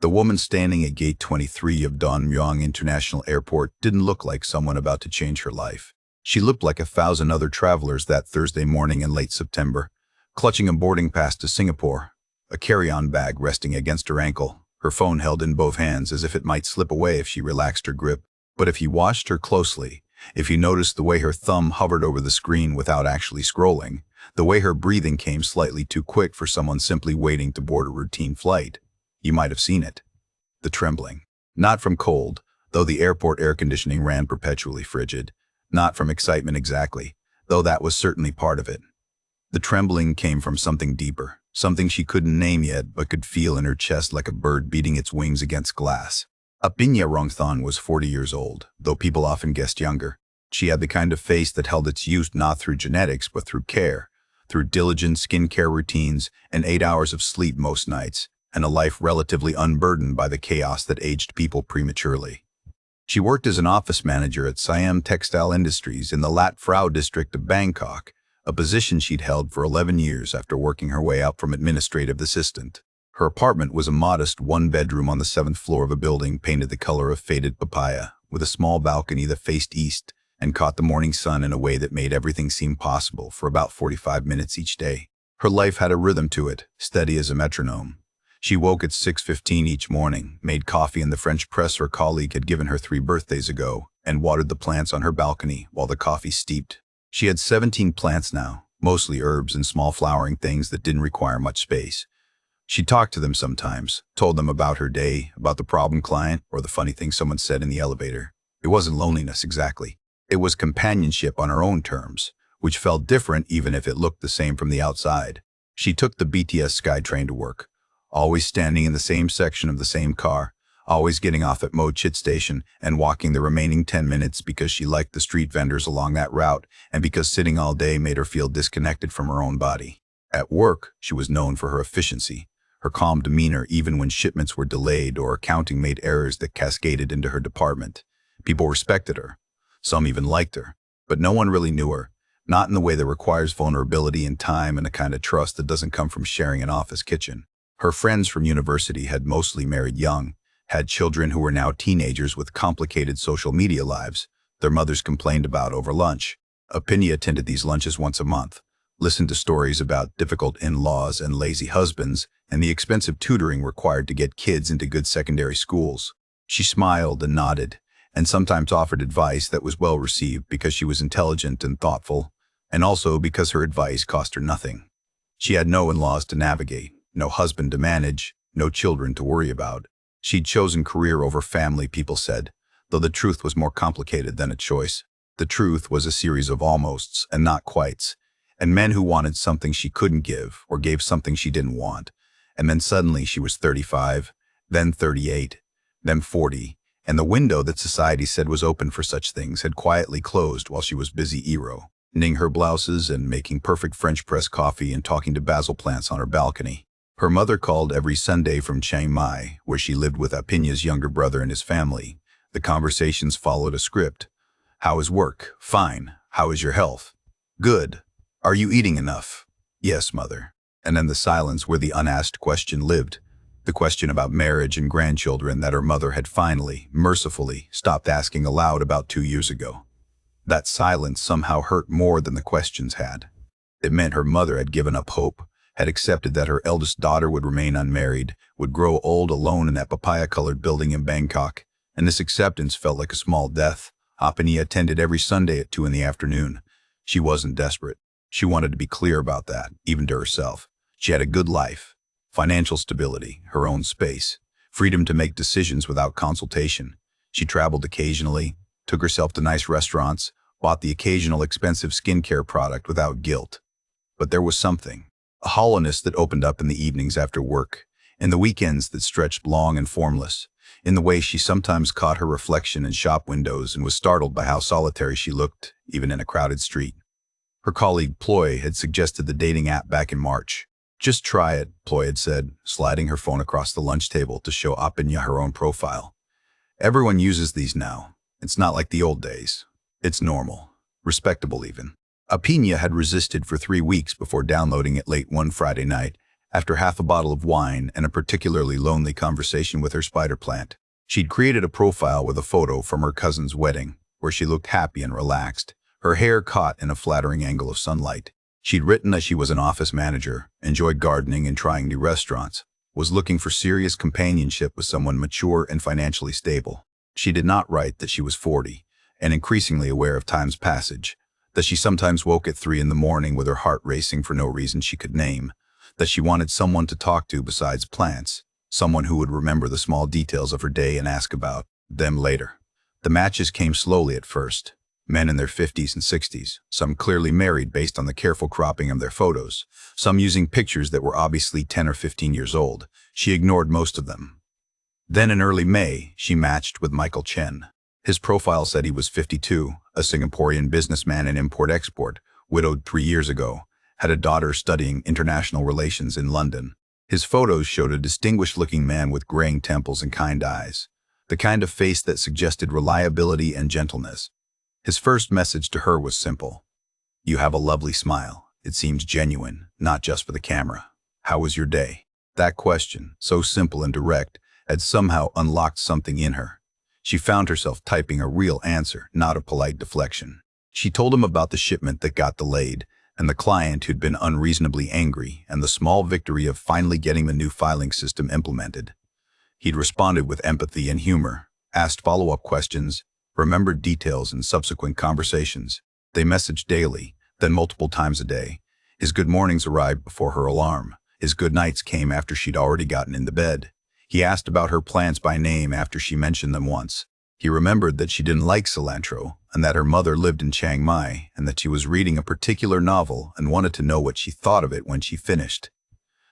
The woman standing at Gate 23 of Don Mueang International Airport didn't look like someone about to change her life. She looked like 1,000 other travelers that Thursday morning in late September, clutching a boarding pass to Singapore, a carry-on bag resting against her ankle, her phone held in both hands as if it might slip away if she relaxed her grip. But if you watched her closely, if you noticed the way her thumb hovered over the screen without actually scrolling, the way her breathing came slightly too quick for someone simply waiting to board a routine flight, you might have seen it. The trembling. Not from cold, though the airport air conditioning ran perpetually frigid. Not from excitement exactly, though that was certainly part of it. The trembling came from something deeper, something she couldn't name yet but could feel in her chest like a bird beating its wings against glass. Apinya Rongthon was 40 years old, though people often guessed younger. She had the kind of face that held its youth not through genetics but through care, through diligent skincare routines and 8 hours of sleep most nights, and a life relatively unburdened by the chaos that aged people prematurely. She worked as an office manager at Siam Textile Industries in the Lat Phrao district of Bangkok, a position she'd held for 11 years after working her way up from administrative assistant. Her apartment was a modest one-bedroom on the 7th floor of a building painted the color of faded papaya, with a small balcony that faced east and caught the morning sun in a way that made everything seem possible for about 45 minutes each day. Her life had a rhythm to it, steady as a metronome. She woke at 6:15 each morning, made coffee in the French press her colleague had given her 3 birthdays ago, and watered the plants on her balcony while the coffee steeped. She had 17 plants now, mostly herbs and small flowering things that didn't require much space. She talked to them sometimes, told them about her day, about the problem client, or the funny thing someone said in the elevator. It wasn't loneliness exactly. It was companionship on her own terms, which felt different even if it looked the same from the outside. She took the BTS SkyTrain to work, always standing in the same section of the same car, always getting off at Mo Chit Station and walking the remaining 10 minutes because she liked the street vendors along that route and because sitting all day made her feel disconnected from her own body. At work, she was known for her efficiency, her calm demeanor even when shipments were delayed or accounting made errors that cascaded into her department. People respected her. Some even liked her. But no one really knew her, not in the way that requires vulnerability and time and a kind of trust that doesn't come from sharing an office kitchen. Her friends from university had mostly married young, had children who were now teenagers with complicated social media lives their mothers complained about over lunch. Apinya attended these lunches once a month, listened to stories about difficult in-laws and lazy husbands and the expensive tutoring required to get kids into good secondary schools. She smiled and nodded, and sometimes offered advice that was well received because she was intelligent and thoughtful, and also because her advice cost her nothing. She had no in-laws to navigate, no husband to manage, no children to worry about. She'd chosen career over family, people said, though the truth was more complicated than a choice. The truth was a series of almosts and not quites, and men who wanted something she couldn't give or gave something she didn't want. And then suddenly she was 35, then 38, then 40, and the window that society said was open for such things had quietly closed while she was busy knitting her blouses and making perfect French press coffee and talking to basil plants on her balcony. Her mother called every Sunday from Chiang Mai, where she lived with Apinya's younger brother and his family. The conversations followed a script. How is work? Fine. How is your health? Good. Are you eating enough? Yes, mother. And then the silence where the unasked question lived, the question about marriage and grandchildren that her mother had finally, mercifully, stopped asking aloud about 2 years ago. That silence somehow hurt more than the questions had. It meant her mother had given up hope, had accepted that her eldest daughter would remain unmarried, would grow old alone in that papaya-colored building in Bangkok, and this acceptance felt like a small death. Apinya attended every Sunday at 2 in the afternoon. She wasn't desperate. She wanted to be clear about that, even to herself. She had a good life, financial stability, her own space, freedom to make decisions without consultation. She traveled occasionally, took herself to nice restaurants, bought the occasional expensive skincare product without guilt. But there was something, a hollowness that opened up in the evenings after work, in the weekends that stretched long and formless, in the way she sometimes caught her reflection in shop windows and was startled by how solitary she looked, even in a crowded street. Her colleague Ploy had suggested the dating app back in March. Just try it, Ploy had said, sliding her phone across the lunch table to show Apinya her own profile. Everyone uses these now. It's not like the old days. It's normal. Respectable even. Apinya had resisted for 3 weeks before downloading it late one Friday night, After half a bottle of wine and a particularly lonely conversation with her spider plant, she'd created a profile with a photo from her cousin's wedding, where she looked happy and relaxed, her hair caught in a flattering angle of sunlight. She'd written that she was an office manager, enjoyed gardening and trying new restaurants, was looking for serious companionship with someone mature and financially stable. She did not write that she was 40, and increasingly aware of time's passage, that she sometimes woke at 3 in the morning with her heart racing for no reason she could name, that she wanted someone to talk to besides plants, someone who would remember the small details of her day and ask about them later. The matches came slowly at first. Men in their 50s and 60s, some clearly married based on the careful cropping of their photos, some using pictures that were obviously 10 or 15 years old. She ignored most of them. Then in early May, she matched with Michael Chen. His profile said he was 52, a Singaporean businessman in import-export, widowed 3 years ago, had a daughter studying international relations in London. His photos showed a distinguished-looking man with graying temples and kind eyes, the kind of face that suggested reliability and gentleness. His first message to her was simple. "You have a lovely smile. It seems genuine, not just for the camera. How was your day?" That question, so simple and direct, had somehow unlocked something in her. She found herself typing a real answer, not a polite deflection. She told him about the shipment that got delayed, and the client who'd been unreasonably angry, and the small victory of finally getting the new filing system implemented. He'd responded with empathy and humor, asked follow-up questions, remembered details in subsequent conversations. They messaged daily, then multiple times a day. His good mornings arrived before her alarm. His good nights came after she'd already gotten into bed. He asked about her plants by name after she mentioned them once. He remembered that she didn't like cilantro, and that her mother lived in Chiang Mai, and that she was reading a particular novel and wanted to know what she thought of it when she finished.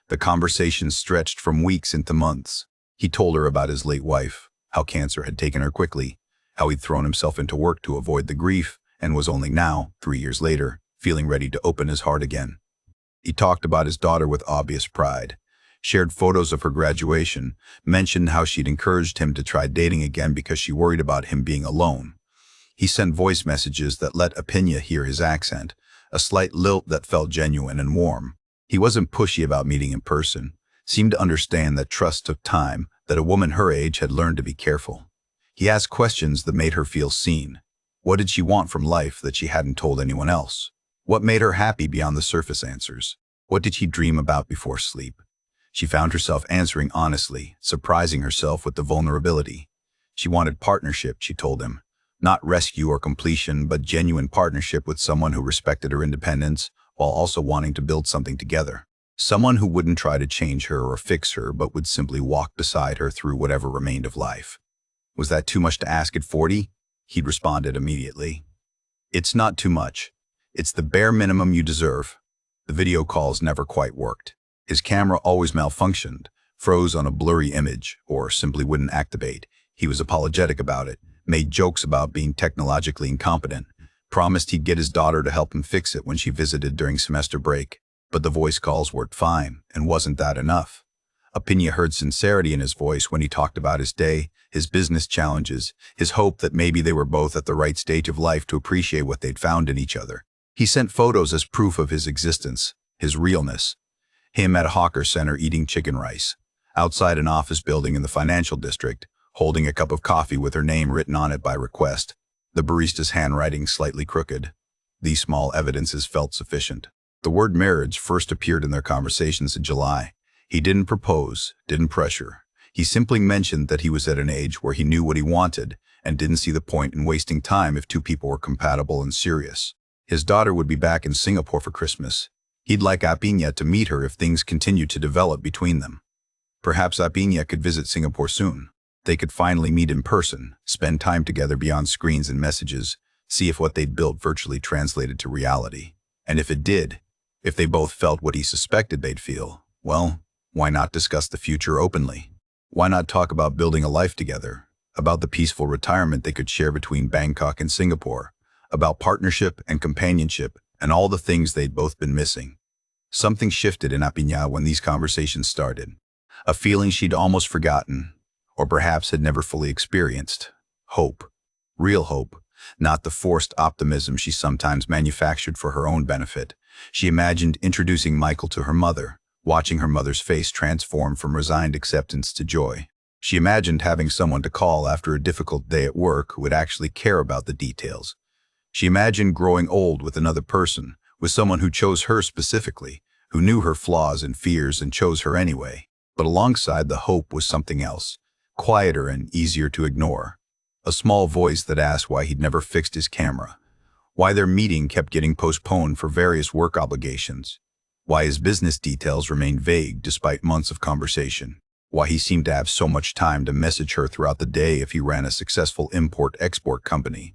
The conversation stretched from weeks into months. He told her about his late wife, how cancer had taken her quickly, how he'd thrown himself into work to avoid the grief, and was only now, 3 years later, feeling ready to open his heart again. He talked about his daughter with obvious pride, shared photos of her graduation, mentioned how she'd encouraged him to try dating again because she worried about him being alone. He sent voice messages that let Apinya hear his accent, a slight lilt that felt genuine and warm. He wasn't pushy about meeting in person, seemed to understand that trust took time, that a woman her age had learned to be careful. He asked questions that made her feel seen. What did she want from life that she hadn't told anyone else? What made her happy beyond the surface answers? What did she dream about before sleep? She found herself answering honestly, surprising herself with the vulnerability. She wanted partnership, she told him. Not rescue or completion, but genuine partnership with someone who respected her independence while also wanting to build something together. Someone who wouldn't try to change her or fix her, but would simply walk beside her through whatever remained of life. Was that too much to ask at 40? He'd responded immediately. It's not too much. It's the bare minimum you deserve. The video calls never quite worked. His camera always malfunctioned, froze on a blurry image, or simply wouldn't activate. He was apologetic about it, made jokes about being technologically incompetent, promised he'd get his daughter to help him fix it when she visited during semester break. But the voice calls worked fine, and wasn't that enough? Apinya heard sincerity in his voice when he talked about his day, his business challenges, his hope that maybe they were both at the right stage of life to appreciate what they'd found in each other. He sent photos as proof of his existence, his realness. Him at a hawker center eating chicken rice, outside an office building in the financial district, holding a cup of coffee with her name written on it by request, the barista's handwriting slightly crooked. These small evidences felt sufficient. The word marriage first appeared in their conversations in July. He didn't propose, didn't pressure. He simply mentioned that he was at an age where he knew what he wanted and didn't see the point in wasting time if two people were compatible and serious. His daughter would be back in Singapore for Christmas. He'd like Apinya to meet her if things continued to develop between them. Perhaps Apinya could visit Singapore soon. They could finally meet in person, spend time together beyond screens and messages, see if what they'd built virtually translated to reality. And if it did, if they both felt what he suspected they'd feel, well, why not discuss the future openly? Why not talk about building a life together, about the peaceful retirement they could share between Bangkok and Singapore, about partnership and companionship and all the things they'd both been missing? Something shifted in Apinya when these conversations started. A feeling she'd almost forgotten, or perhaps had never fully experienced. Hope. Real hope. Not the forced optimism she sometimes manufactured for her own benefit. She imagined introducing Michael to her mother, watching her mother's face transform from resigned acceptance to joy. She imagined having someone to call after a difficult day at work who would actually care about the details. She imagined growing old with another person, with someone who chose her specifically, who knew her flaws and fears and chose her anyway. But alongside the hope was something else, quieter and easier to ignore. A small voice that asked why he'd never fixed his camera, why their meeting kept getting postponed for various work obligations, why his business details remained vague despite months of conversation, why he seemed to have so much time to message her throughout the day if he ran a successful import-export company.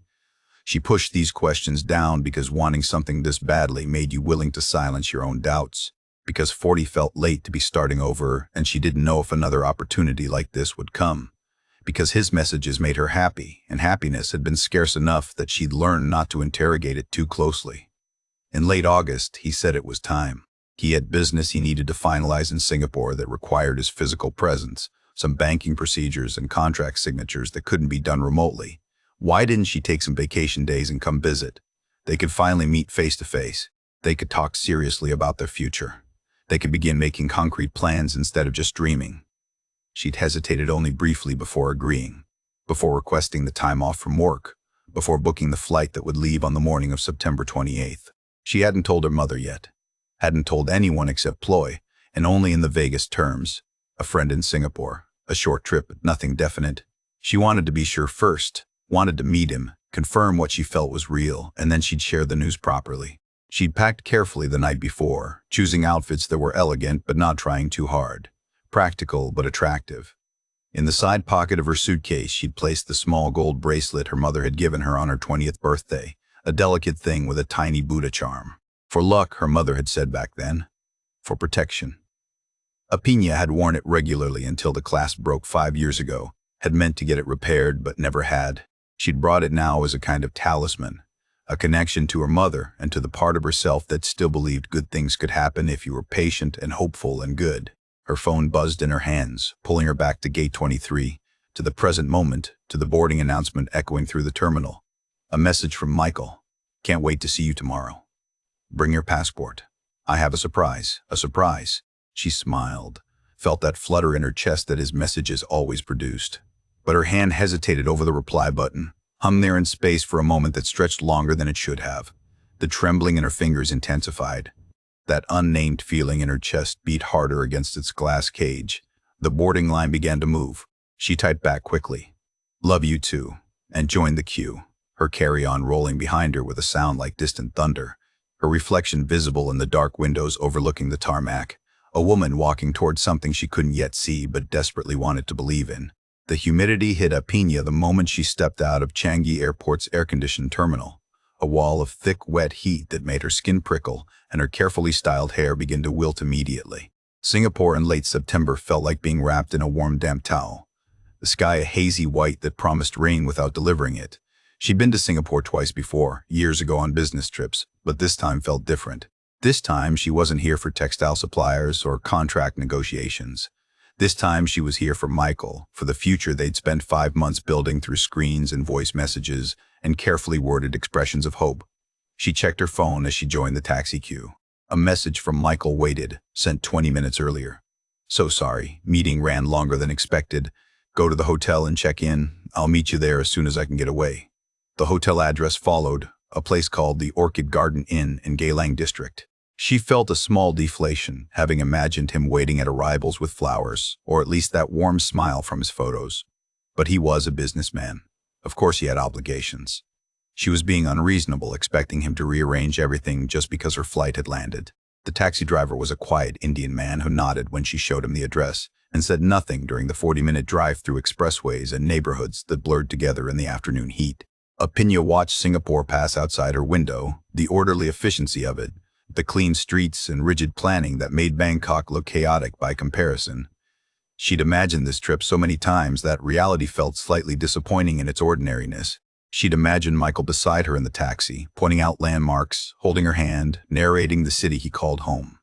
She pushed these questions down because wanting something this badly made you willing to silence your own doubts, because 40 felt late to be starting over and she didn't know if another opportunity like this would come, because his messages made her happy, and happiness had been scarce enough that she'd learned not to interrogate it too closely. In late August, he said it was time. He had business he needed to finalize in Singapore that required his physical presence, some banking procedures and contract signatures that couldn't be done remotely. Why didn't she take some vacation days and come visit? They could finally meet face to face. They could talk seriously about their future. They could begin making concrete plans instead of just dreaming. She'd hesitated only briefly before agreeing, before requesting the time off from work, before booking the flight that would leave on the morning of September 28th. She hadn't told her mother yet, hadn't told anyone except Ploy, and only in the vaguest terms. A friend in Singapore, a short trip, nothing definite. She wanted to be sure first, wanted to meet him, confirm what she felt was real, and then she'd share the news properly. She'd packed carefully the night before, choosing outfits that were elegant but not trying too hard, practical but attractive. In the side pocket of her suitcase, she'd placed the small gold bracelet her mother had given her on her 20th birthday, a delicate thing with a tiny Buddha charm. For luck, her mother had said back then. For protection. Apina had worn it regularly until the clasp broke 5 years ago, had meant to get it repaired but never had. She'd brought it now as a kind of talisman, a connection to her mother and to the part of herself that still believed good things could happen if you were patient and hopeful and good. Her phone buzzed in her hands, pulling her back to gate 23, to the present moment, to the boarding announcement echoing through the terminal. A message from Michael. Can't wait to see you tomorrow. Bring your passport. I have a surprise. A surprise. She smiled, felt that flutter in her chest that his messages always produced. But her hand hesitated over the reply button, hung there in space for a moment that stretched longer than it should have. The trembling in her fingers intensified. That unnamed feeling in her chest beat harder against its glass cage. The boarding line began to move. She typed back quickly, "Love you too," and joined the queue, her carry-on rolling behind her with a sound like distant thunder, her reflection visible in the dark windows overlooking the tarmac, a woman walking towards something she couldn't yet see but desperately wanted to believe in. The humidity hit Apina the moment she stepped out of Changi Airport's air-conditioned terminal, a wall of thick, wet heat that made her skin prickle and her carefully styled hair begin to wilt immediately. Singapore in late September felt like being wrapped in a warm, damp towel, the sky a hazy white that promised rain without delivering it. She'd been to Singapore twice before, years ago on business trips, but this time felt different. This time she wasn't here for textile suppliers or contract negotiations. This time she was here for Michael, for the future they'd spent 5 months building through screens and voice messages and carefully worded expressions of hope. She checked her phone as she joined the taxi queue. A message from Michael waited, sent 20 minutes earlier. "So sorry, meeting ran longer than expected. Go to the hotel and check in. I'll meet you there as soon as I can get away." The hotel address followed, a place called the Orchid Garden Inn in Geylang District. She felt a small deflation, having imagined him waiting at arrivals with flowers, or at least that warm smile from his photos. But he was a businessman. Of course he had obligations. She was being unreasonable, expecting him to rearrange everything just because her flight had landed. The taxi driver was a quiet Indian man who nodded when she showed him the address, and said nothing during the 40-minute drive through expressways and neighborhoods that blurred together in the afternoon heat. Apina watched Singapore pass outside her window, the orderly efficiency of it, the clean streets and rigid planning that made Bangkok look chaotic by comparison. She'd imagined this trip so many times that reality felt slightly disappointing in its ordinariness. She'd imagined Michael beside her in the taxi, pointing out landmarks, holding her hand, narrating the city he called home.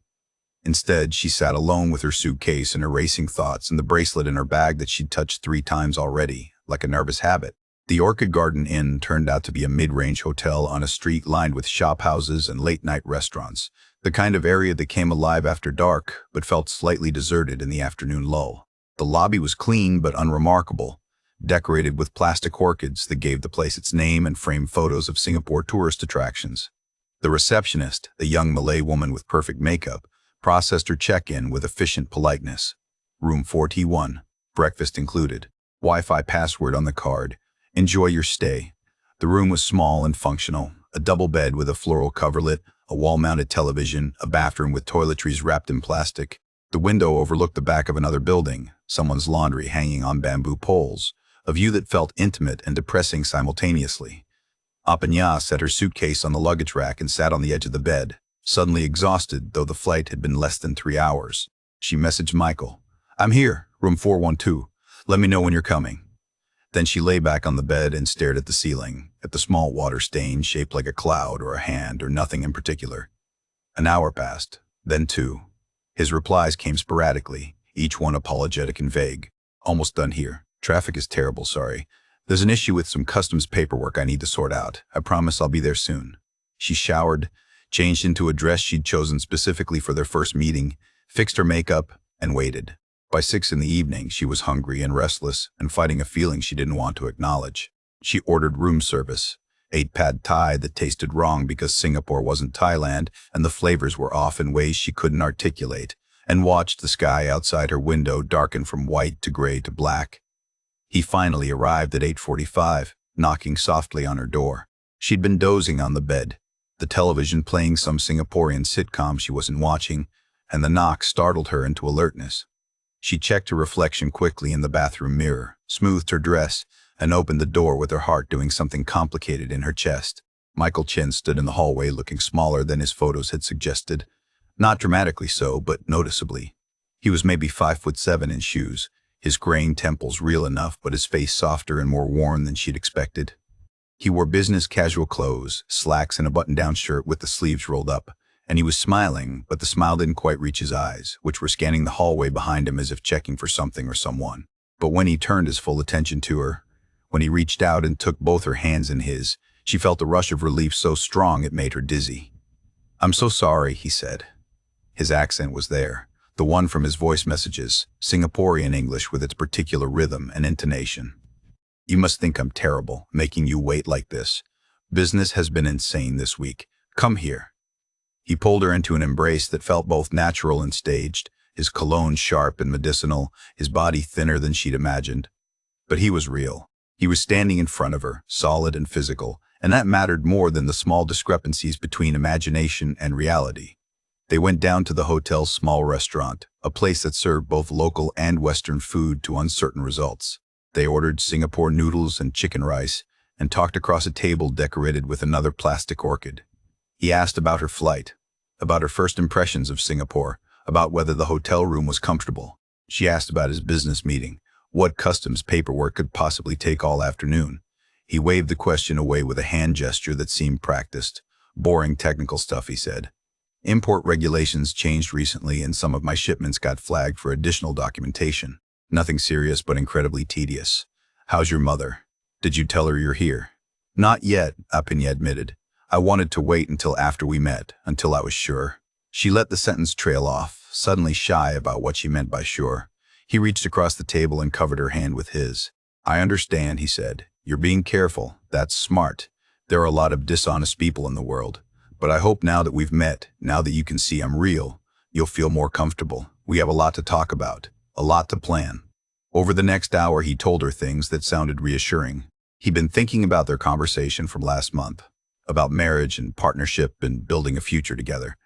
Instead, she sat alone with her suitcase and her racing thoughts and the bracelet in her bag that she'd touched 3 times already, like a nervous habit. The Orchid Garden Inn turned out to be a mid-range hotel on a street lined with shophouses and late-night restaurants. The The kind of area that came alive after dark, but felt slightly deserted in the afternoon lull. The lobby was clean but unremarkable, decorated with plastic orchids that gave the place its name and framed photos of Singapore tourist attractions. The receptionist, a young Malay woman with perfect makeup, processed her check-in with efficient politeness. Room 4T1, breakfast included, Wi-Fi password on the card. Enjoy your stay. The room was small and functional, a double bed with a floral coverlet, a wall-mounted television, a bathroom with toiletries wrapped in plastic. The window overlooked the back of another building, someone's laundry hanging on bamboo poles, a view that felt intimate and depressing simultaneously. Apanya set her suitcase on the luggage rack and sat on the edge of the bed, suddenly exhausted, though the flight had been less than 3 hours. She messaged Michael. "I'm here, room 412. Let me know when you're coming." Then she lay back on the bed and stared at the ceiling, at the small water stain shaped like a cloud or a hand or nothing in particular. An hour passed, then 2. His replies came sporadically, each one apologetic and vague. "Almost done here. Traffic is terrible, sorry. There's an issue with some customs paperwork I need to sort out. I promise I'll be there soon." She showered, changed into a dress she'd chosen specifically for their first meeting, fixed her makeup, and waited. By 6 in the evening, she was hungry and restless and fighting a feeling she didn't want to acknowledge. She ordered room service, ate pad thai that tasted wrong because Singapore wasn't Thailand and the flavors were off in ways she couldn't articulate, and watched the sky outside her window darken from white to gray to black. He finally arrived at 8:45, knocking softly on her door. She'd been dozing on the bed, the television playing some Singaporean sitcom she wasn't watching, and the knock startled her into alertness. She checked her reflection quickly in the bathroom mirror, smoothed her dress, and opened the door with her heart doing something complicated in her chest. Michael Chen stood in the hallway looking smaller than his photos had suggested. Not dramatically so, but noticeably. He was maybe 5'7" in shoes, his graying temples real enough but his face softer and more worn than she'd expected. He wore business casual clothes, slacks and a button-down shirt with the sleeves rolled up, and he was smiling, but the smile didn't quite reach his eyes, which were scanning the hallway behind him as if checking for something or someone. But when he turned his full attention to her, when he reached out and took both her hands in his, she felt a rush of relief so strong it made her dizzy. "I'm so sorry," he said. His accent was there, the one from his voice messages, Singaporean English with its particular rhythm and intonation. "You must think I'm terrible, making you wait like this. Business has been insane this week. Come here." He pulled her into an embrace that felt both natural and staged, his cologne sharp and medicinal, his body thinner than she'd imagined. But he was real. He was standing in front of her, solid and physical, and that mattered more than the small discrepancies between imagination and reality. They went down to the hotel's small restaurant, a place that served both local and Western food to uncertain results. They ordered Singapore noodles and chicken rice, and talked across a table decorated with another plastic orchid. He asked about her flight, about her first impressions of Singapore, about whether the hotel room was comfortable. She asked about his business meeting, what customs paperwork could possibly take all afternoon. He waved the question away with a hand gesture that seemed practiced. "Boring technical stuff," he said. "Import regulations changed recently and some of my shipments got flagged for additional documentation. Nothing serious but incredibly tedious. How's your mother? Did you tell her you're here?" "Not yet," Apanya admitted. "I wanted to wait until after we met, until I was sure." She let the sentence trail off, suddenly shy about what she meant by sure. He reached across the table and covered her hand with his. "I understand," he said. "You're being careful. That's smart. There are a lot of dishonest people in the world. But I hope now that we've met, now that you can see I'm real, you'll feel more comfortable. We have a lot to talk about, a lot to plan." Over the next hour, he told her things that sounded reassuring. He'd been thinking about their conversation from last month, about marriage and partnership and building a future together.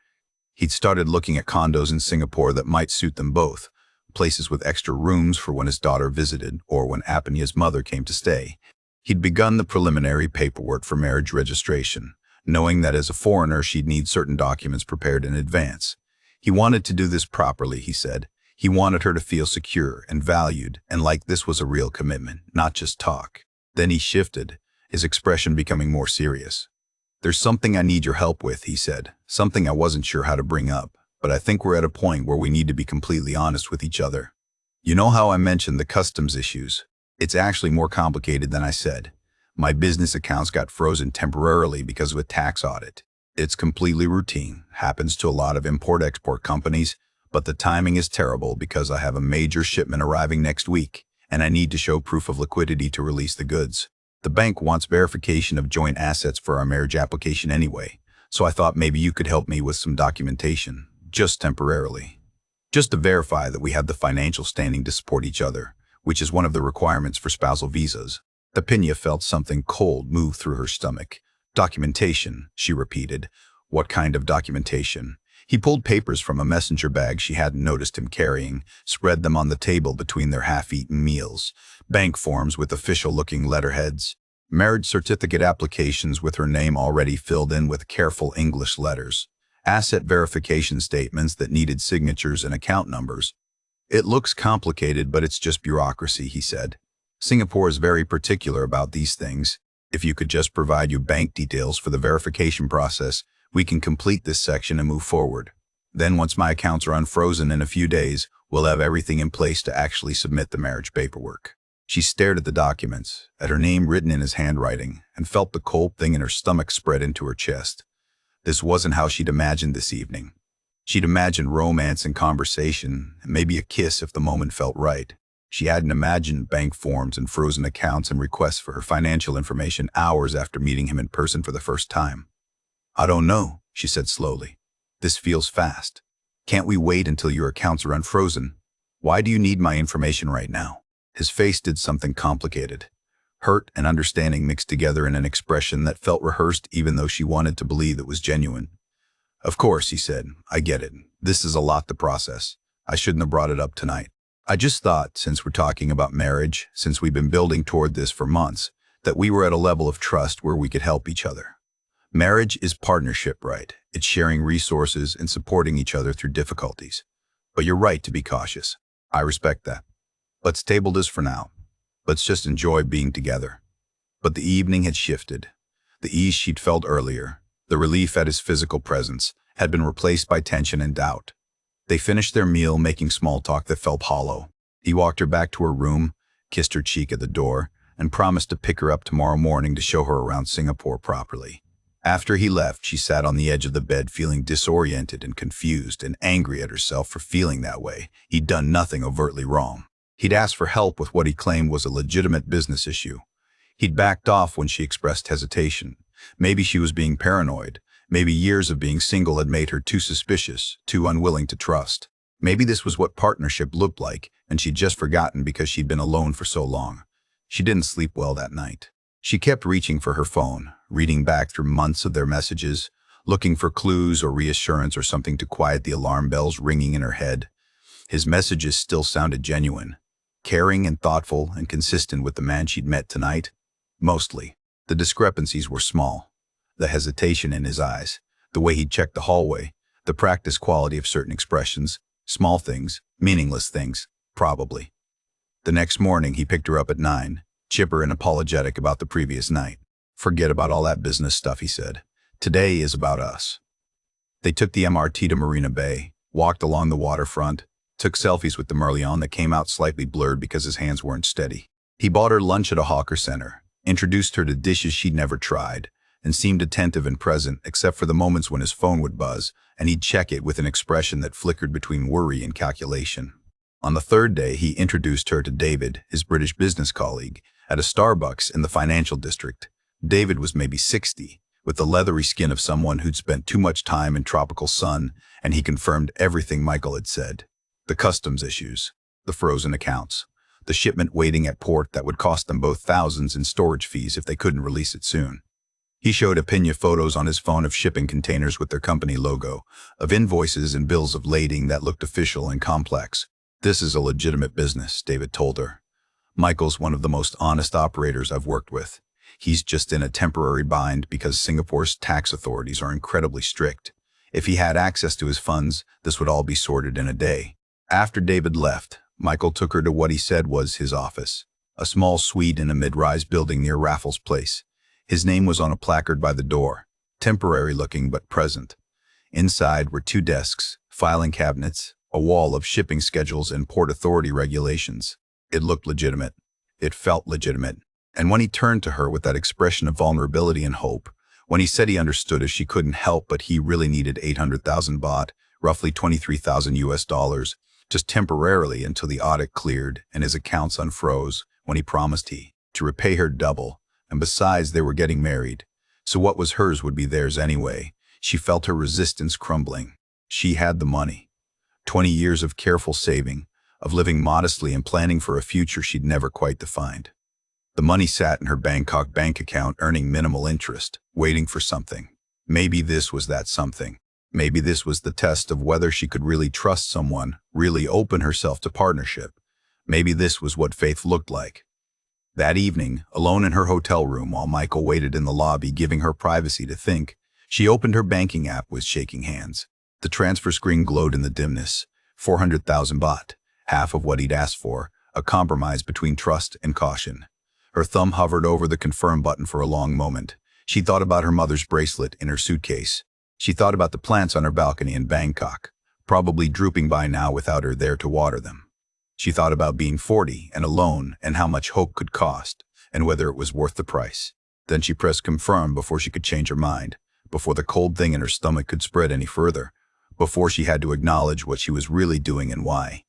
He'd started looking at condos in Singapore that might suit them both, places with extra rooms for when his daughter visited or when Apanya's mother came to stay. He'd begun the preliminary paperwork for marriage registration, knowing that as a foreigner she'd need certain documents prepared in advance. He wanted to do this properly, he said. He wanted her to feel secure and valued and like this was a real commitment, not just talk. Then he shifted, his expression becoming more serious. "There's something I need your help with," he said, "something I wasn't sure how to bring up, but I think we're at a point where we need to be completely honest with each other. You know how I mentioned the customs issues? It's actually more complicated than I said. My business accounts got frozen temporarily because of a tax audit. It's completely routine, happens to a lot of import-export companies, but the timing is terrible because I have a major shipment arriving next week, and I need to show proof of liquidity to release the goods. The bank wants verification of joint assets for our marriage application anyway, so I thought maybe you could help me with some documentation, just temporarily. Just to verify that we have the financial standing to support each other, which is one of the requirements for spousal visas. Peña felt something cold move through her stomach. Documentation, she repeated. What kind of documentation? He pulled papers from a messenger bag she hadn't noticed him carrying, spread them on the table between their half-eaten meals. Bank forms with official-looking letterheads. Marriage certificate applications with her name already filled in with careful English letters. Asset verification statements that needed signatures and account numbers. It looks complicated, but it's just bureaucracy, he said. Singapore is very particular about these things. If you could just provide your bank details for the verification process, we can complete this section and move forward. Then once my accounts are unfrozen in a few days, we'll have everything in place to actually submit the marriage paperwork. She stared at the documents, at her name written in his handwriting, and felt the cold thing in her stomach spread into her chest. This wasn't how she'd imagined this evening. She'd imagined romance and conversation, and maybe a kiss if the moment felt right. She hadn't imagined bank forms and frozen accounts and requests for her financial information hours after meeting him in person for the first time. I don't know, she said slowly. This feels fast. Can't we wait until your accounts are unfrozen? Why do you need my information right now? His face did something complicated. Hurt and understanding mixed together in an expression that felt rehearsed even though she wanted to believe it was genuine. Of course, he said. I get it. This is a lot to process. I shouldn't have brought it up tonight. I just thought, since we're talking about marriage, since we've been building toward this for months, that we were at a level of trust where we could help each other. Marriage is partnership, right? It's sharing resources and supporting each other through difficulties. But you're right to be cautious. I respect that. Let's table this for now. Let's just enjoy being together. But the evening had shifted. The ease she'd felt earlier, the relief at his physical presence, had been replaced by tension and doubt. They finished their meal making small talk that felt hollow. He walked her back to her room, kissed her cheek at the door, and promised to pick her up tomorrow morning to show her around Singapore properly. After he left, she sat on the edge of the bed feeling disoriented and confused and angry at herself for feeling that way. He'd done nothing overtly wrong. He'd asked for help with what he claimed was a legitimate business issue. He'd backed off when she expressed hesitation. Maybe she was being paranoid. Maybe years of being single had made her too suspicious, too unwilling to trust. Maybe this was what partnership looked like, and she'd just forgotten because she'd been alone for so long. She didn't sleep well that night. She kept reaching for her phone, reading back through months of their messages, looking for clues or reassurance or something to quiet the alarm bells ringing in her head. His messages still sounded genuine, caring and thoughtful and consistent with the man she'd met tonight. Mostly. The discrepancies were small. The hesitation in his eyes, the way he'd checked the hallway, the practiced quality of certain expressions, small things, meaningless things, probably. The next morning, he picked her up at 9, chipper and apologetic about the previous night. Forget about all that business stuff, he said. Today is about us. They took the MRT to Marina Bay, walked along the waterfront, took selfies with the Merlion that came out slightly blurred because his hands weren't steady. He bought her lunch at a hawker center, introduced her to dishes she'd never tried, and seemed attentive and present except for the moments when his phone would buzz, and he'd check it with an expression that flickered between worry and calculation. On the third day, he introduced her to David, his British business colleague, at a Starbucks in the financial district. David was maybe 60, with the leathery skin of someone who'd spent too much time in tropical sun, and he confirmed everything Michael had said. The customs issues, the frozen accounts, the shipment waiting at port that would cost them both thousands in storage fees if they couldn't release it soon. He showed Peña photos on his phone of shipping containers with their company logo, of invoices and bills of lading that looked official and complex. This is a legitimate business, David told her. Michael's one of the most honest operators I've worked with. He's just in a temporary bind because Singapore's tax authorities are incredibly strict. If he had access to his funds, this would all be sorted in a day. After David left, Michael took her to what he said was his office, a small suite in a mid-rise building near Raffles Place. His name was on a placard by the door, temporary looking but present. Inside were 2 desks, filing cabinets, a wall of shipping schedules and port authority regulations. It looked legitimate. It felt legitimate. And when he turned to her with that expression of vulnerability and hope, When he said he understood if she couldn't help, but he really needed 800,000 baht, roughly 23,000 US dollars, just temporarily until the audit cleared and his accounts unfroze, when he promised to repay her double, and besides they were getting married. So what was hers would be theirs anyway. She felt her resistance crumbling. She had the money. 20 years of careful saving, of living modestly and planning for a future she'd never quite defined. The money sat in her Bangkok bank account earning minimal interest, waiting for something. Maybe this was that something. Maybe this was the test of whether she could really trust someone, really open herself to partnership. Maybe this was what faith looked like. That evening, alone in her hotel room while Michael waited in the lobby giving her privacy to think, she opened her banking app with shaking hands. The transfer screen glowed in the dimness. 400,000 baht, half of what he'd asked for, a compromise between trust and caution. Her thumb hovered over the confirm button for a long moment. She thought about her mother's bracelet in her suitcase. She thought about the plants on her balcony in Bangkok, probably drooping by now without her there to water them. She thought about being 40 and alone and how much hope could cost and whether it was worth the price. Then she pressed confirm before she could change her mind, before the cold thing in her stomach could spread any further, before she had to acknowledge what she was really doing and why.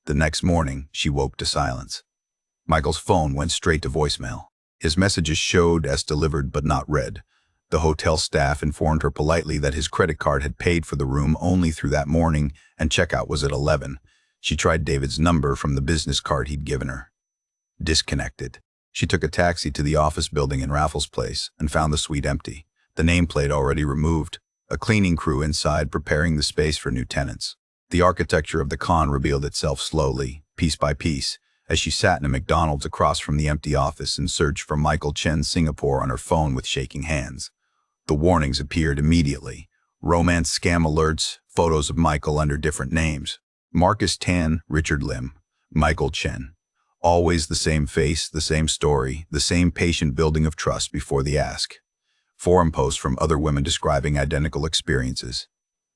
The next morning, she woke to silence. Michael's phone went straight to voicemail. His messages showed as delivered but not read. The hotel staff informed her politely that his credit card had paid for the room only through that morning and checkout was at 11. She tried David's number from the business card he'd given her. Disconnected. She took a taxi to the office building in Raffles Place and found the suite empty, the nameplate already removed, a cleaning crew inside preparing the space for new tenants. The architecture of the con revealed itself slowly, piece by piece, as she sat in a McDonald's across from the empty office and searched for Michael Chen Singapore on her phone with shaking hands. The warnings appeared immediately. Romance scam alerts, photos of Michael under different names. Marcus Tan, Richard Lim, Michael Chen. Always the same face, the same story, the same patient building of trust before the ask. Forum posts from other women describing identical experiences.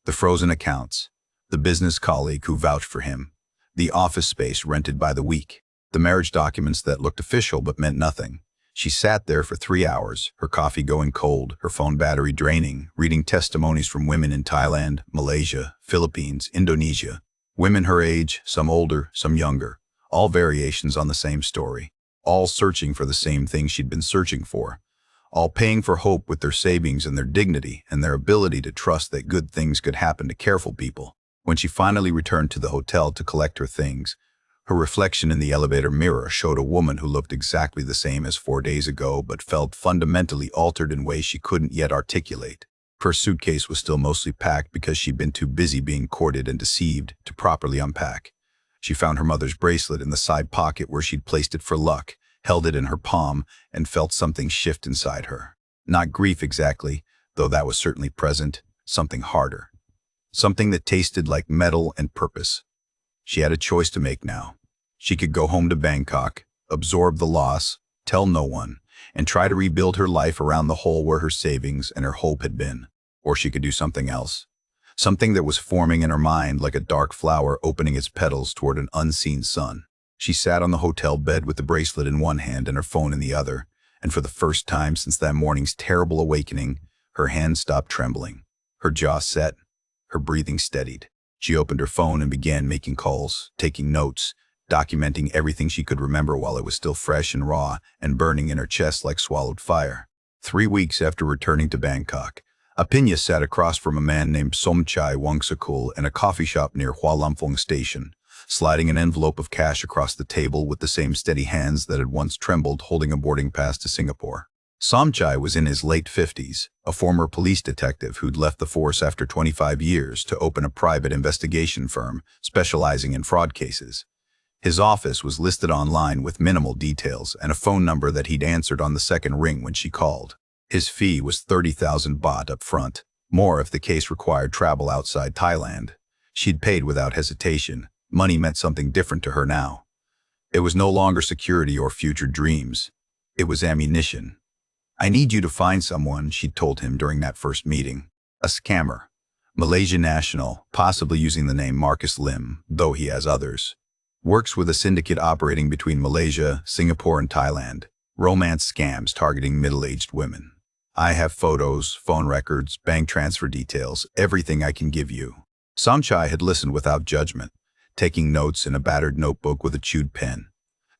The frozen accounts. The business colleague who vouched for him. The office space rented by the week. The marriage documents that looked official but meant nothing. She sat there for 3 hours, her coffee going cold, her phone battery draining, reading testimonies from women in Thailand, Malaysia, Philippines, Indonesia. Women her age, some older, some younger, all variations on the same story, all searching for the same thing she'd been searching for, all paying for hope with their savings and their dignity and their ability to trust that good things could happen to careful people. When she finally returned to the hotel to collect her things, her reflection in the elevator mirror showed a woman who looked exactly the same as 4 days ago but felt fundamentally altered in ways she couldn't yet articulate. Her suitcase was still mostly packed because she'd been too busy being courted and deceived to properly unpack. She found her mother's bracelet in the side pocket where she'd placed it for luck, held it in her palm, and felt something shift inside her. Not grief exactly, though that was certainly present, something harder. Something that tasted like metal and purpose. She had a choice to make now. She could go home to Bangkok, absorb the loss, tell no one, and try to rebuild her life around the hole where her savings and her hope had been. Or she could do something else. Something that was forming in her mind like a dark flower opening its petals toward an unseen sun. She sat on the hotel bed with the bracelet in one hand and her phone in the other, and for the first time since that morning's terrible awakening, her hand stopped trembling. Her jaw set, her breathing steadied. She opened her phone and began making calls, taking notes, documenting everything she could remember while it was still fresh and raw and burning in her chest like swallowed fire. 3 weeks after returning to Bangkok, Apinya sat across from a man named Somchai Wangsakul in a coffee shop near Hua Lamphong Station, sliding an envelope of cash across the table with the same steady hands that had once trembled holding a boarding pass to Singapore. Somchai was in his late 50s, a former police detective who'd left the force after 25 years to open a private investigation firm specializing in fraud cases. His office was listed online with minimal details and a phone number that he'd answered on the second ring when she called. His fee was 30,000 baht up front, more if the case required travel outside Thailand. She'd paid without hesitation. Money meant something different to her now. It was no longer security or future dreams. It was ammunition. "I need you to find someone," she'd told him during that first meeting. "A scammer. Malaysian national, possibly using the name Marcus Lim, though he has others. Works with a syndicate operating between Malaysia, Singapore, and Thailand. Romance scams targeting middle-aged women. I have photos, phone records, bank transfer details, everything I can give you. Samchai had listened without judgment, taking notes in a battered notebook with a chewed pen.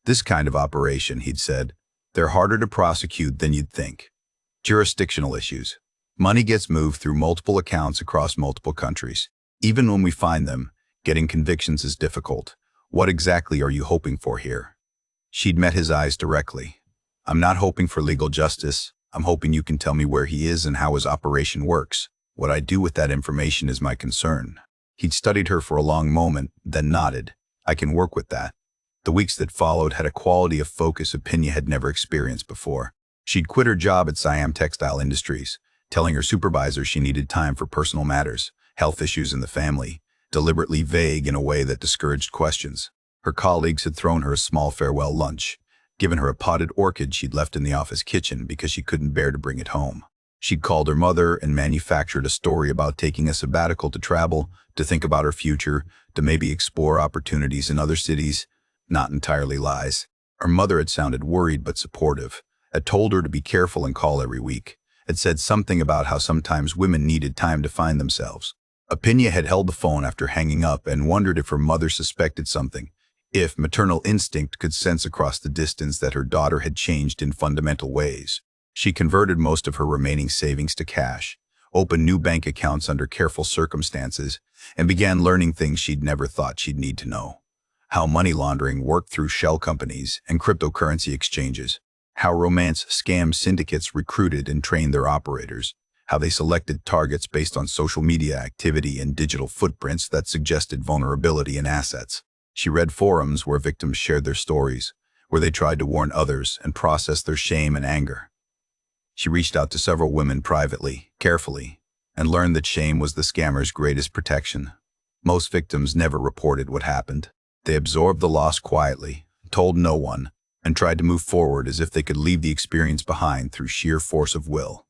This kind of operation, he'd said, they're harder to prosecute than you'd think. Jurisdictional issues. Money gets moved through multiple accounts across multiple countries. Even when we find them, getting convictions is difficult. What exactly are you hoping for here? She'd met his eyes directly. I'm not hoping for legal justice. I'm hoping you can tell me where he is and how his operation works. What I do with that information is my concern. He'd studied her for a long moment, then nodded. I can work with that. The weeks that followed had a quality of focus Apinya had never experienced before. She'd quit her job at Siam Textile Industries, telling her supervisor she needed time for personal matters, health issues in the family, deliberately vague in a way that discouraged questions. Her colleagues had thrown her a small farewell lunch, given her a potted orchid she'd left in the office kitchen because she couldn't bear to bring it home. She'd called her mother and manufactured a story about taking a sabbatical to travel, to think about her future, to maybe explore opportunities in other cities. Not entirely lies. Her mother had sounded worried but supportive, had told her to be careful and call every week, had said something about how sometimes women needed time to find themselves. Apinya had held the phone after hanging up and wondered if her mother suspected something, if maternal instinct could sense across the distance that her daughter had changed in fundamental ways. She converted most of her remaining savings to cash, opened new bank accounts under careful circumstances, and began learning things she'd never thought she'd need to know. How money laundering worked through shell companies and cryptocurrency exchanges, how romance scam syndicates recruited and trained their operators, how they selected targets based on social media activity and digital footprints that suggested vulnerability in assets. She read forums where victims shared their stories, where they tried to warn others and process their shame and anger. She reached out to several women privately, carefully, and learned that shame was the scammer's greatest protection. Most victims never reported what happened. They absorbed the loss quietly, told no one, and tried to move forward as if they could leave the experience behind through sheer force of will.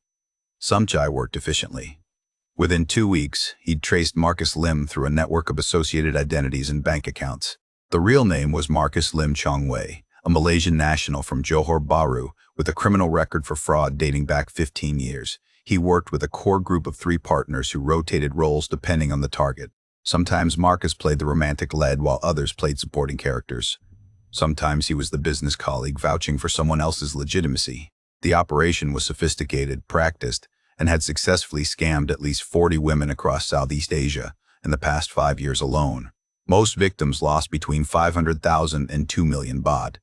Samchai worked efficiently. Within 2 weeks, he'd traced Marcus Lim through a network of associated identities and bank accounts. The real name was Marcus Lim Chongwei, a Malaysian national from Johor Bahru with a criminal record for fraud dating back 15 years. He worked with a core group of 3 partners who rotated roles depending on the target. Sometimes Marcus played the romantic lead while others played supporting characters. Sometimes he was the business colleague vouching for someone else's legitimacy. The operation was sophisticated, practiced, and had successfully scammed at least 40 women across Southeast Asia in the past 5 years alone. Most victims lost between 500,000 and 2 million baht.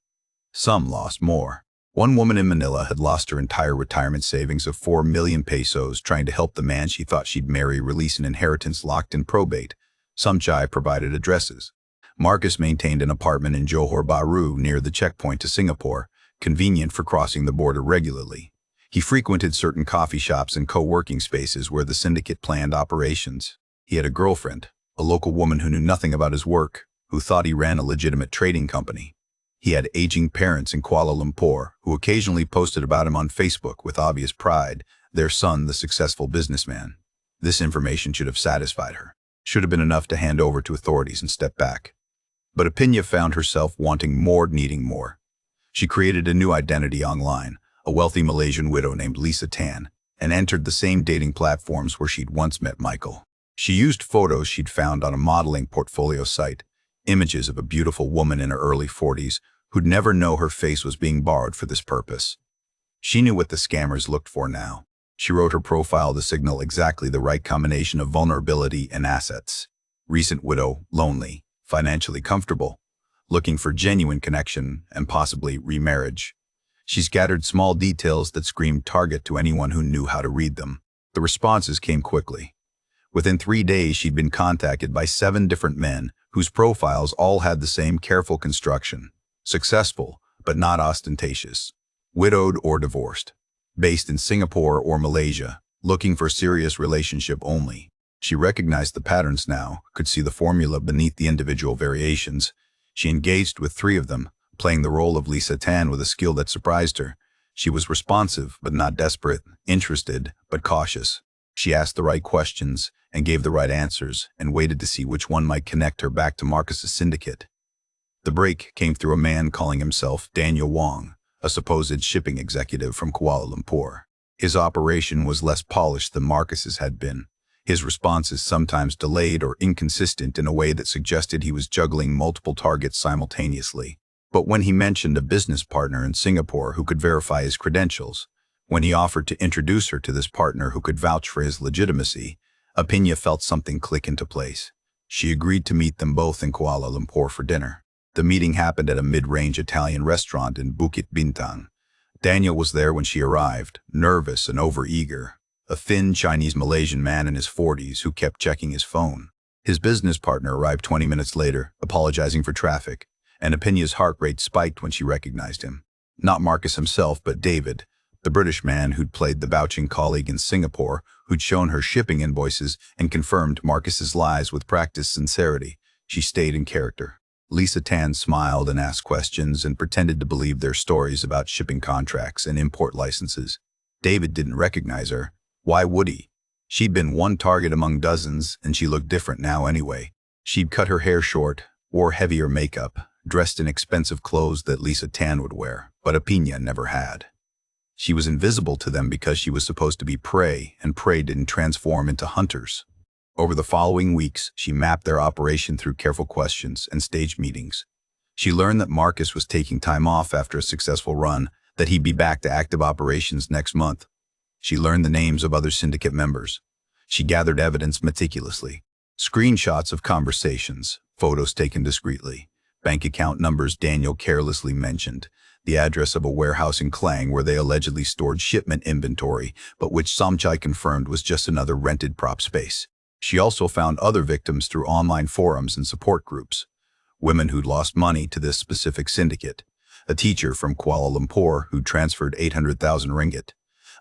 Some lost more. One woman in Manila had lost her entire retirement savings of 4 million pesos trying to help the man she thought she'd marry release an inheritance locked in probate. Samchai provided addresses. Marcus maintained an apartment in Johor Bahru near the checkpoint to Singapore, convenient for crossing the border regularly. He frequented certain coffee shops and co-working spaces where the syndicate planned operations. He had a girlfriend, a local woman who knew nothing about his work, who thought he ran a legitimate trading company. He had aging parents in Kuala Lumpur who occasionally posted about him on Facebook with obvious pride, their son the successful businessman. This information should have satisfied her, should have been enough to hand over to authorities and step back. But Apinya found herself wanting more, needing more. She created a new identity online, a wealthy Malaysian widow named Lisa Tan, and entered the same dating platforms where she'd once met Michael. She used photos she'd found on a modeling portfolio site, images of a beautiful woman in her early 40s who'd never know her face was being borrowed for this purpose. She knew what the scammers looked for now. She wrote her profile to signal exactly the right combination of vulnerability and assets. Recent widow, lonely, financially comfortable, looking for genuine connection and possibly remarriage. She scattered small details that screamed target to anyone who knew how to read them. The responses came quickly. Within 3 days, she'd been contacted by 7 different men whose profiles all had the same careful construction. Successful, but not ostentatious. Widowed or divorced. Based in Singapore or Malaysia, looking for serious relationship only. She recognized the patterns now, could see the formula beneath the individual variations. She engaged with 3 of them, playing the role of Lisa Tan with a skill that surprised her. She was responsive, but not desperate, interested, but cautious. She asked the right questions and gave the right answers and waited to see which one might connect her back to Marcus's syndicate. The break came through a man calling himself Daniel Wong, a supposed shipping executive from Kuala Lumpur. His operation was less polished than Marcus's had been. His responses sometimes delayed or inconsistent in a way that suggested he was juggling multiple targets simultaneously. But when he mentioned a business partner in Singapore who could verify his credentials, when he offered to introduce her to this partner who could vouch for his legitimacy, Appinia felt something click into place. She agreed to meet them both in Kuala Lumpur for dinner. The meeting happened at a mid-range Italian restaurant in Bukit Bintang. Daniel was there when she arrived, nervous and overeager, a thin Chinese-Malaysian man in his 40s who kept checking his phone. His business partner arrived 20 minutes later, apologizing for traffic, and Appinia's heart rate spiked when she recognized him. Not Marcus himself, but David, the British man who'd played the vouching colleague in Singapore, who'd shown her shipping invoices and confirmed Marcus's lies with practiced sincerity. She stayed in character. Lisa Tan smiled and asked questions and pretended to believe their stories about shipping contracts and import licenses. David didn't recognize her. Why would he? She'd been one target among dozens, and she looked different now anyway. She'd cut her hair short, wore heavier makeup, dressed in expensive clothes that Lisa Tan would wear, but Appinia never had. She was invisible to them because she was supposed to be prey, and prey didn't transform into hunters. Over the following weeks, she mapped their operation through careful questions and staged meetings. She learned that Marcus was taking time off after a successful run, that he'd be back to active operations next month. She learned the names of other syndicate members. She gathered evidence meticulously. Screenshots of conversations, photos taken discreetly, bank account numbers Daniel carelessly mentioned, the address of a warehouse in Klang where they allegedly stored shipment inventory, but which Somchai confirmed was just another rented prop space. She also found other victims through online forums and support groups. Women who'd lost money to this specific syndicate. A teacher from Kuala Lumpur who'd transferred 800,000 ringgit.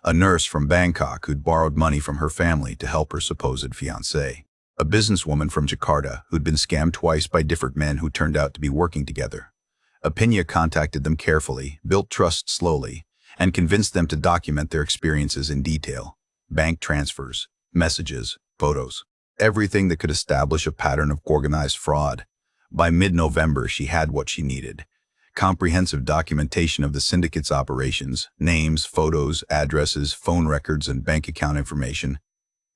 A nurse from Bangkok who'd borrowed money from her family to help her supposed fiancé. A businesswoman from Jakarta who'd been scammed twice by different men who turned out to be working together. Appinia contacted them carefully, built trust slowly, and convinced them to document their experiences in detail. Bank transfers, messages, photos. Everything that could establish a pattern of organized fraud. By mid-November, she had what she needed. Comprehensive documentation of the syndicate's operations, names, photos, addresses, phone records, and bank account information.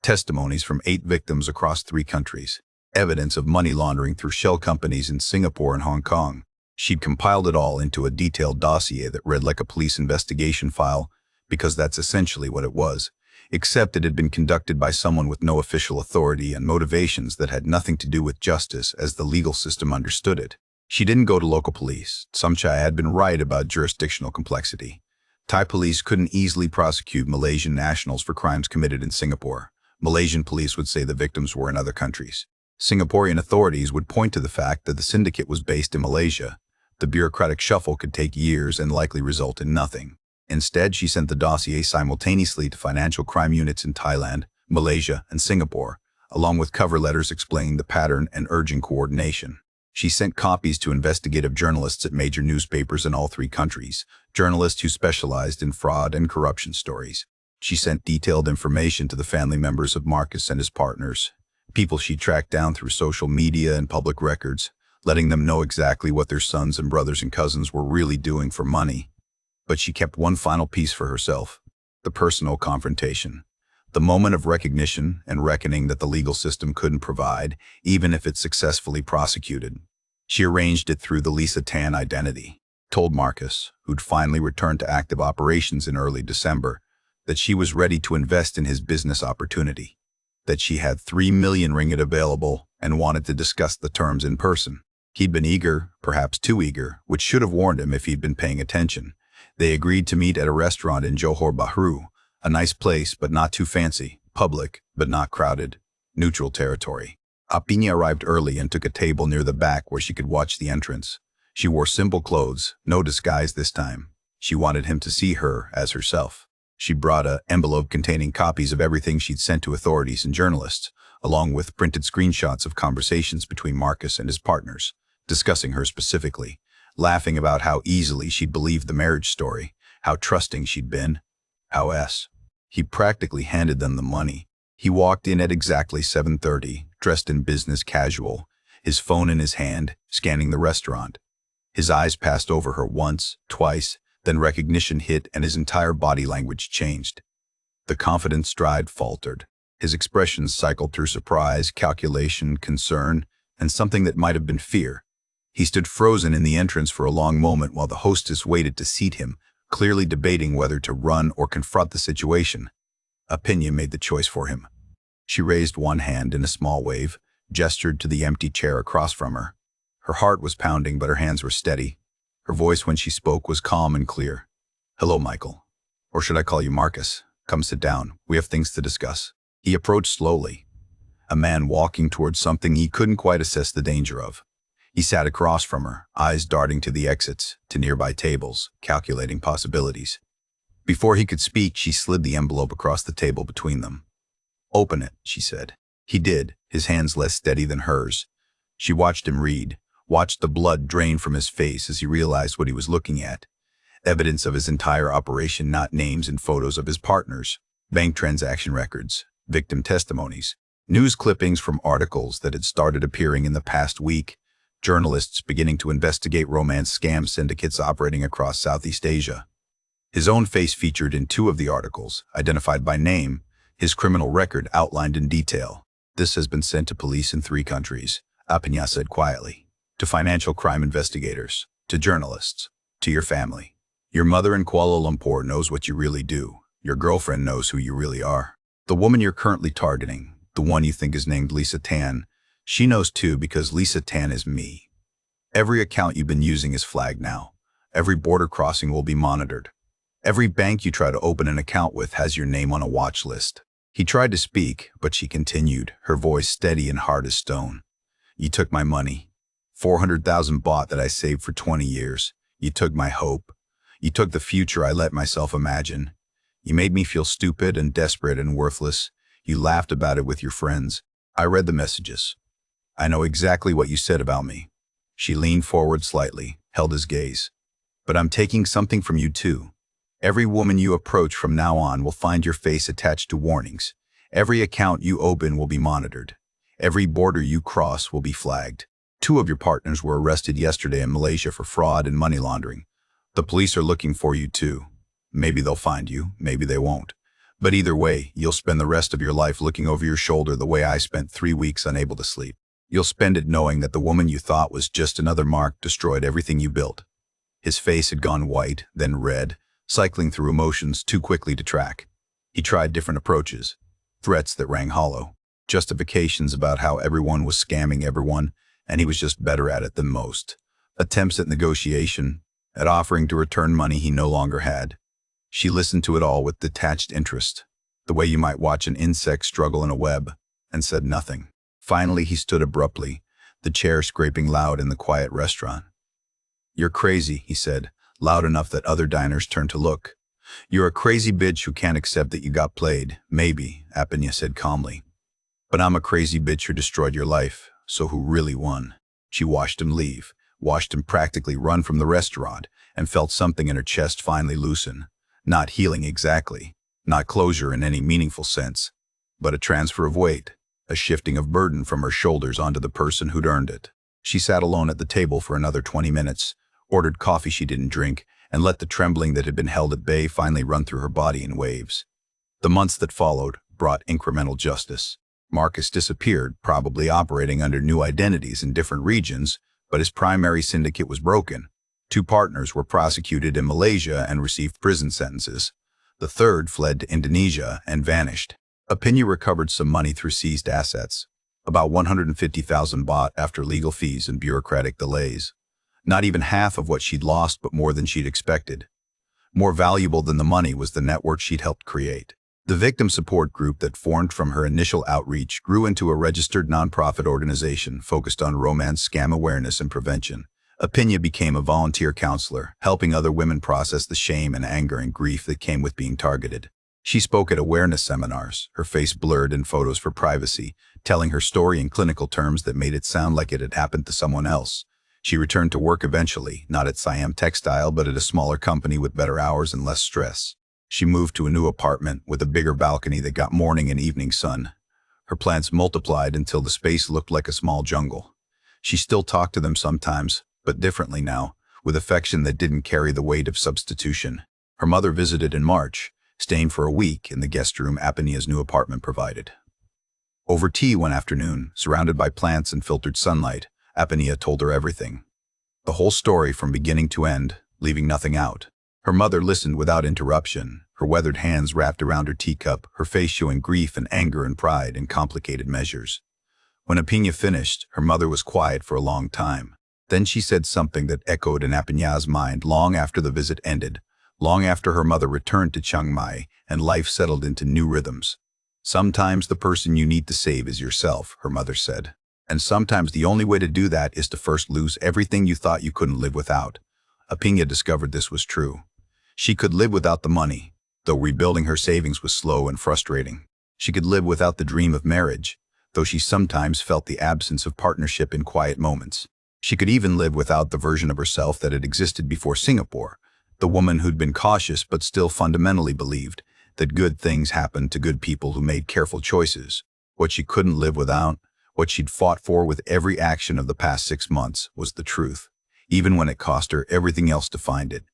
Testimonies from 8 victims across 3 countries. Evidence of money laundering through shell companies in Singapore and Hong Kong. She'd compiled it all into a detailed dossier that read like a police investigation file, because that's essentially what it was, except it had been conducted by someone with no official authority and motivations that had nothing to do with justice as the legal system understood it. She didn't go to local police. Somchai had been right about jurisdictional complexity. Thai police couldn't easily prosecute Malaysian nationals for crimes committed in Singapore. Malaysian police would say the victims were in other countries. Singaporean authorities would point to the fact that the syndicate was based in Malaysia. The bureaucratic shuffle could take years and likely result in nothing. Instead, she sent the dossier simultaneously to financial crime units in Thailand, Malaysia, and Singapore, along with cover letters explaining the pattern and urging coordination. She sent copies to investigative journalists at major newspapers in all 3 countries, journalists who specialized in fraud and corruption stories. She sent detailed information to the family members of Marcus and his partners, people she tracked down through social media and public records, letting them know exactly what their sons and brothers and cousins were really doing for money. But she kept one final piece for herself, the personal confrontation. The moment of recognition and reckoning that the legal system couldn't provide, even if it successfully prosecuted. She arranged it through the Lisa Tan identity, told Marcus, who'd finally returned to active operations in early December, that she was ready to invest in his business opportunity, that she had 3 million ringgit available and wanted to discuss the terms in person. He'd been eager, perhaps too eager, which should have warned him if he'd been paying attention. They agreed to meet at a restaurant in Johor Bahru, a nice place but not too fancy, public but not crowded, neutral territory. Appinia arrived early and took a table near the back where she could watch the entrance. She wore simple clothes, no disguise this time. She wanted him to see her as herself. She brought an envelope containing copies of everything she'd sent to authorities and journalists, along with printed screenshots of conversations between Marcus and his partners, discussing her specifically, laughing about how easily she'd believed the marriage story, how trusting she'd been, He practically handed them the money. He walked in at exactly 7:30, dressed in business casual, his phone in his hand, scanning the restaurant. His eyes passed over her once, twice, then recognition hit and his entire body language changed. The confident stride faltered. His expressions cycled through surprise, calculation, concern, and something that might have been fear. He stood frozen in the entrance for a long moment while the hostess waited to seat him, clearly debating whether to run or confront the situation. Opinion made the choice for him. She raised one hand in a small wave, gestured to the empty chair across from her. Her heart was pounding, but her hands were steady. Her voice when she spoke was calm and clear. "Hello, Michael. Or should I call you Marcus? Come sit down. We have things to discuss." He approached slowly, a man walking towards something he couldn't quite assess the danger of. He sat across from her, eyes darting to the exits, to nearby tables, calculating possibilities. Before he could speak, she slid the envelope across the table between them. "Open it," she said. He did, his hands less steady than hers. She watched him read, watched the blood drain from his face as he realized what he was looking at. Evidence of his entire operation, not names and photos of his partners, bank transaction records, victim testimonies, news clippings from articles that had started appearing in the past week, journalists beginning to investigate romance scam syndicates operating across Southeast Asia. His own face featured in 2 of the articles, identified by name, his criminal record outlined in detail. "This has been sent to police in 3 countries, Apenya said quietly. "To financial crime investigators, to journalists, to your family. Your mother in Kuala Lumpur knows what you really do. Your girlfriend knows who you really are. The woman you're currently targeting, the one you think is named Lisa Tan, she knows too because Lisa Tan is me. Every account you've been using is flagged now. Every border crossing will be monitored. Every bank you try to open an account with has your name on a watch list." He tried to speak, but she continued, her voice steady and hard as stone. "You took my money. 400,000 baht that I saved for 20 years. You took my hope. You took the future I let myself imagine. You made me feel stupid and desperate and worthless. You laughed about it with your friends. I read the messages. I know exactly what you said about me." She leaned forward slightly, held his gaze. "But I'm taking something from you too. Every woman you approach from now on will find your face attached to warnings. Every account you open will be monitored. Every border you cross will be flagged. 2 of your partners were arrested yesterday in Malaysia for fraud and money laundering. The police are looking for you too. Maybe they'll find you, maybe they won't. But either way, you'll spend the rest of your life looking over your shoulder the way I spent 3 weeks unable to sleep. You'll spend it knowing that the woman you thought was just another mark destroyed everything you built." His face had gone white, then red, cycling through emotions too quickly to track. He tried different approaches, threats that rang hollow, justifications about how everyone was scamming everyone, and he was just better at it than most. Attempts at negotiation, at offering to return money he no longer had. She listened to it all with detached interest, the way you might watch an insect struggle in a web, and said nothing. Finally, he stood abruptly, the chair scraping loud in the quiet restaurant. "You're crazy," he said, loud enough that other diners turned to look. "You're a crazy bitch who can't accept that you got played. Maybe," Apenya said calmly. "But I'm a crazy bitch who destroyed your life, so who really won?" She watched him leave, watched him practically run from the restaurant, and felt something in her chest finally loosen. Not healing exactly, not closure in any meaningful sense, but a transfer of weight, a shifting of burden from her shoulders onto the person who'd earned it. She sat alone at the table for another 20 minutes, ordered coffee she didn't drink, and let the trembling that had been held at bay finally run through her body in waves. The months that followed brought incremental justice. Marcus disappeared, probably operating under new identities in different regions, but his primary syndicate was broken. 2 partners were prosecuted in Malaysia and received prison sentences. The third fled to Indonesia and vanished. Apenya recovered some money through seized assets, about 150,000 baht after legal fees and bureaucratic delays. Not even half of what she'd lost, but more than she'd expected. More valuable than the money was the network she'd helped create. The victim support group that formed from her initial outreach grew into a registered nonprofit organization focused on romance scam awareness and prevention. Apenya became a volunteer counselor, helping other women process the shame and anger and grief that came with being targeted. She spoke at awareness seminars, her face blurred in photos for privacy, telling her story in clinical terms that made it sound like it had happened to someone else. She returned to work eventually, not at Siam Textile, but at a smaller company with better hours and less stress. She moved to a new apartment with a bigger balcony that got morning and evening sun. Her plants multiplied until the space looked like a small jungle. She still talked to them sometimes, but differently now, with affection that didn't carry the weight of substitution. Her mother visited in March, staying for a week in the guest room Apenia's new apartment provided. Over tea one afternoon, surrounded by plants and filtered sunlight, Apenia told her everything. The whole story from beginning to end, leaving nothing out. Her mother listened without interruption, her weathered hands wrapped around her teacup, her face showing grief and anger and pride in complicated measures. When Apenia finished, her mother was quiet for a long time. Then she said something that echoed in Apenia's mind long after the visit ended, long after her mother returned to Chiang Mai and life settled into new rhythms. Sometimes the person you need to save is yourself, her mother said. And sometimes the only way to do that is to first lose everything you thought you couldn't live without. Apenia discovered this was true. She could live without the money, though rebuilding her savings was slow and frustrating. She could live without the dream of marriage, though she sometimes felt the absence of partnership in quiet moments. She could even live without the version of herself that had existed before Singapore, the woman who'd been cautious but still fundamentally believed that good things happened to good people who made careful choices. What she couldn't live without, what she'd fought for with every action of the past 6 months, was the truth, even when it cost her everything else to find it.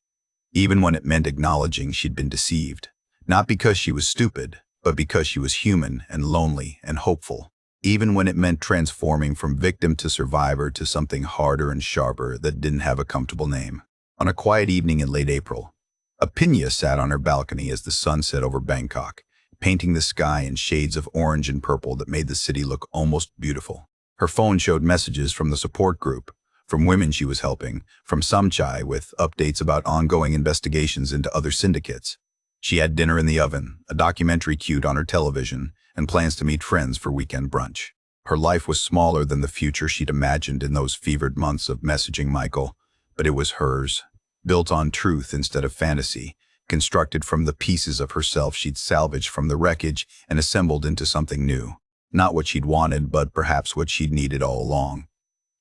Even when it meant acknowledging she'd been deceived. Not because she was stupid, but because she was human and lonely and hopeful. Even when it meant transforming from victim to survivor to something harder and sharper that didn't have a comfortable name. On a quiet evening in late April, Apenia sat on her balcony as the sun set over Bangkok, painting the sky in shades of orange and purple that made the city look almost beautiful. Her phone showed messages from the support group, from women she was helping, from Samchai with updates about ongoing investigations into other syndicates. She had dinner in the oven, a documentary queued on her television, and plans to meet friends for weekend brunch. Her life was smaller than the future she'd imagined in those fevered months of messaging Michael, but it was hers, built on truth instead of fantasy, constructed from the pieces of herself she'd salvaged from the wreckage and assembled into something new. Not what she'd wanted, but perhaps what she'd needed all along.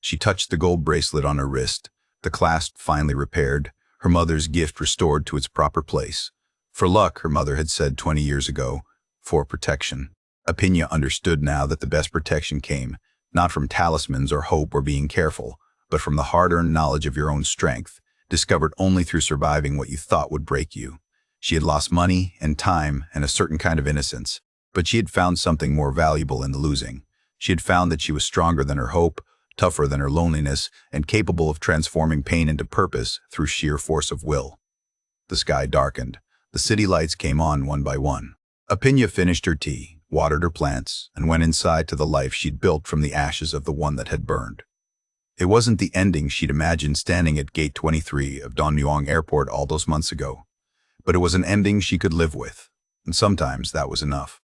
She touched the gold bracelet on her wrist, the clasp finally repaired, her mother's gift restored to its proper place. For luck, her mother had said 20 years ago, for protection. Apenia understood now that the best protection came, not from talismans or hope or being careful, but from the hard-earned knowledge of your own strength, discovered only through surviving what you thought would break you. She had lost money and time and a certain kind of innocence, but she had found something more valuable in the losing. She had found that she was stronger than her hope, tougher than her loneliness, and capable of transforming pain into purpose through sheer force of will. The sky darkened. The city lights came on one by one. Apenia finished her tea, watered her plants, and went inside to the life she'd built from the ashes of the one that had burned. It wasn't the ending she'd imagined standing at Gate 23 of Don Mueang Airport all those months ago, but it was an ending she could live with, and sometimes that was enough.